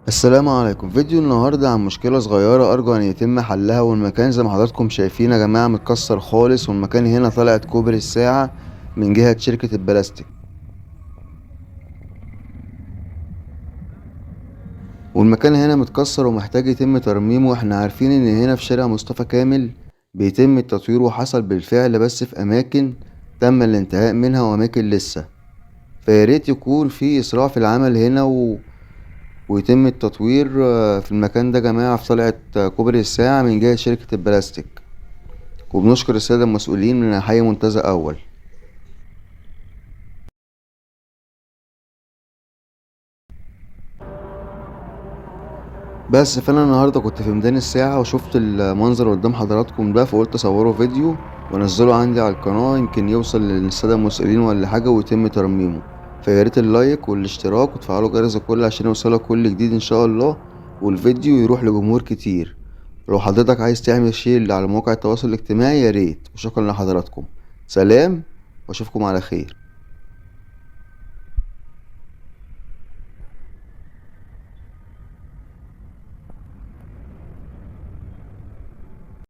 السلام عليكم. فيديو النهاردة عن مشكلة صغيرة أرجو أن يتم حلها. والمكان زي ما حضراتكم شايفين يا جماعة متكسر خالص، والمكان هنا طلعت كوبري الساعة من جهة شركة البلاستيك، والمكان هنا متكسر ومحتاج يتم ترميمه. واحنا عارفين ان هنا في شارع مصطفى كامل بيتم التطوير وحصل بالفعل، بس في أماكن تم الانتهاء منها وأماكن لسه، فياريت يكون في إسراع في العمل هنا ويتم التطوير في المكان ده يا جماعة، في طلعت كوبري الساعة من جهة شركة البلاستيك. وبنشكر السادة المسؤولين من حي منتزه أول. بس فأنا النهاردة كنت في ميدان الساعة وشفت المنظر قدام حضراتكم ده، فقلت أصوره فيديو وأنزله عندي على القناة، يمكن يوصل للسادة المسؤولين ولا حاجة ويتم ترميمه. فياريت اللايك والاشتراك وتفعلوا جرس الكل عشان يوصلك كل جديد إن شاء الله، والفيديو يروح لجمهور كتير. لو حضرتك عايز تعمل شير على مواقع التواصل الاجتماعي ياريت. وشكرا لحضراتكم، سلام واشوفكم على خير.